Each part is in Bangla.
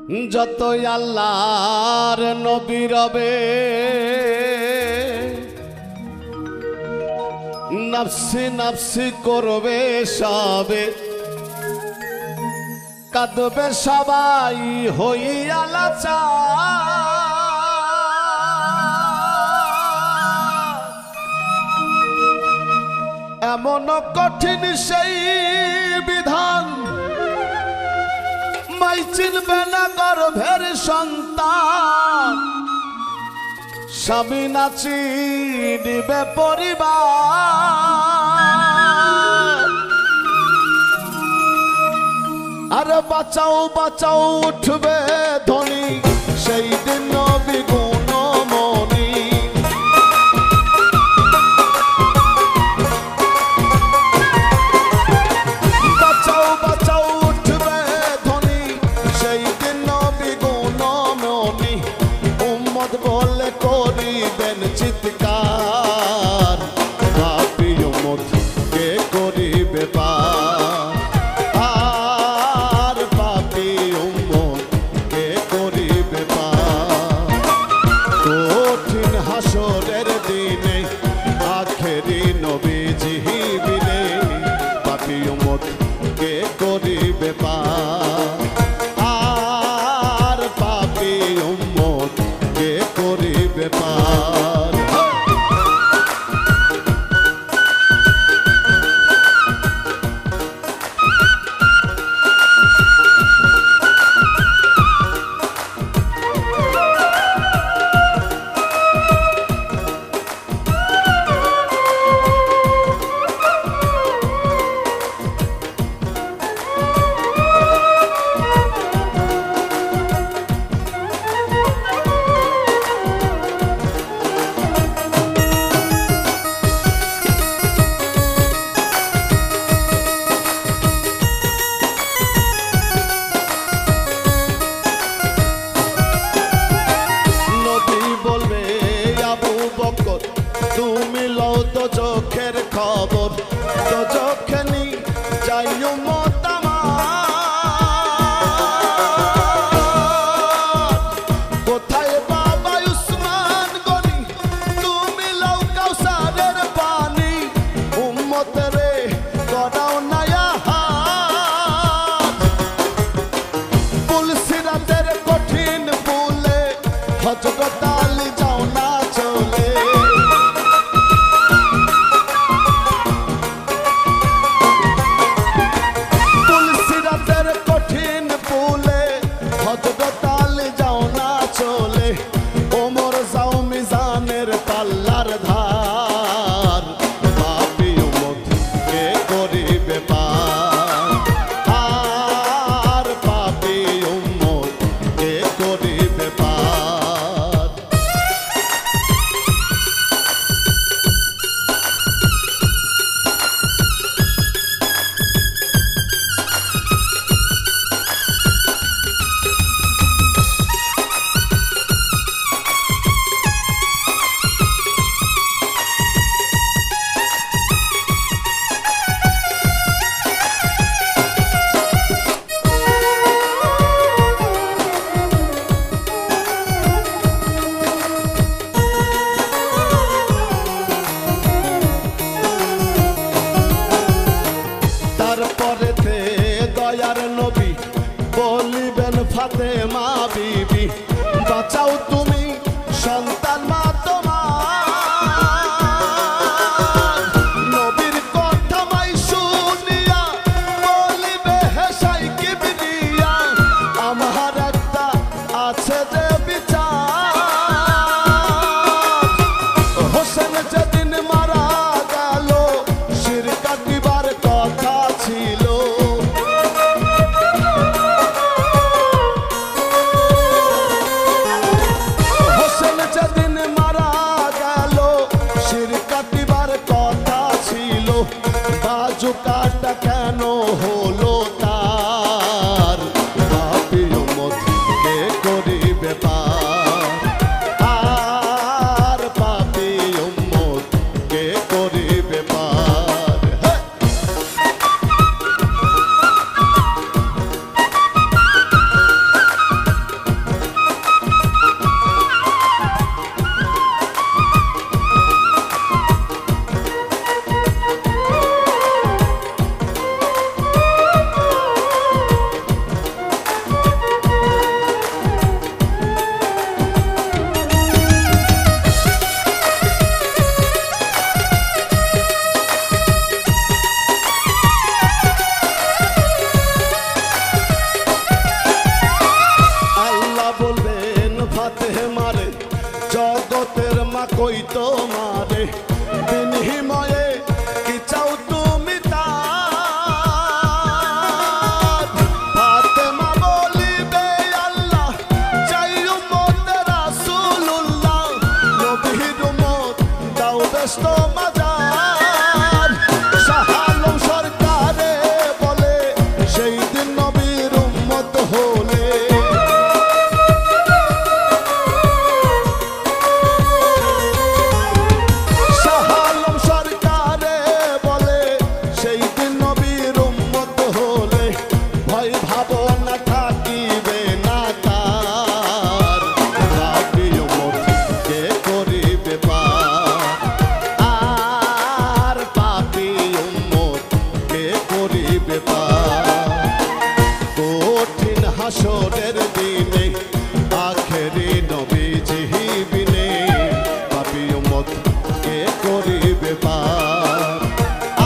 যতই আল্লাহর নবী রবে নফসি নফসি করবে সবে কাঁদবে সবাই হইয়া লাচার। এমন কঠিন সেই বিধান মাই চিনবে না গর্ভের সন্তান, স্বামী না চিনিবে পরিবার। আরে বাঁচাও বাঁচাও উঠবে ধ্বনি সেই দিন নবী গুণমণি। বাঁচাও বাঁচাও উঠবে ধ্বনি সেই দিন নবী গুণমণি। উম্মত বলে করিবেন চিৎকার, পাপী উম্মত কে করিবে পার। কঠিন হাসরের দিনে আখেরি নবীজি বিনে পাপী উম্মত কে করিবে পার। আর পাপী উম্মত কে করিবে পার। তুমি লও তো চোখের খবর, তো চোখে নি যাইও মত আমার। কোথায় বাবা উসমান গনি, তুমি লও কাউসারের পানি। উম্মতের করাও না আহার, পুলসিরাতের কঠিন পুলে হযরত আলী যাও না চলে। ওমর যাও মিজানের পাল্লার ধার, পাপী উম্মত কে করিবে পার। আর পাপী উম্মত কে করিবে পার। তারপরেতে দয়ার নবী বলিবেন ফাতেমা বিবি, বাঁচাও তুমি সন্তান মা তোমার। নবীর কথা মাই শুনিয়া বলিবে হেসাই কিবরিয়া, আমার একটা আছে যে বিচার। হোসেন যেদিন মারা গেল শিরক কাটিবার কথা ছিল। হোসেন যেদিন মারা গেল শিরক কাটিবার কথা ছিল। বাজু কাটা কেন হলো তার, পাপী উম্মত কে করিবে পার। আর পাপী উম্মত কে করিবে পার। কই তোমারে বিনিময়ে কি চাও তুমি তার ফাতেমা বলিবে আল্লাহ চাই উম্মত রাসূলুল্লাহ নবীর উম্মত দাও ব্যস্ত মাজার শাহ আলম সরকারে বলে সেই দিন নবীর উম্মত হলে কঠিন হাসরের দিনে আখেরি নবীজি বিনে পাপী উম্মত কে করিবে পার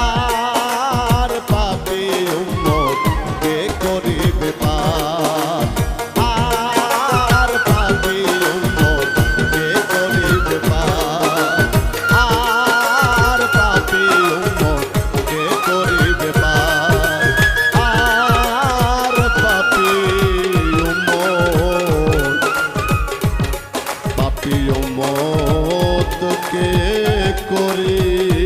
আর পাপী উম্মত কে করিবে পার আর পাপী উম্মত কে করিবে পার আর পাপী উম্মত কে করিবে পার পাপী উম্মত কে করি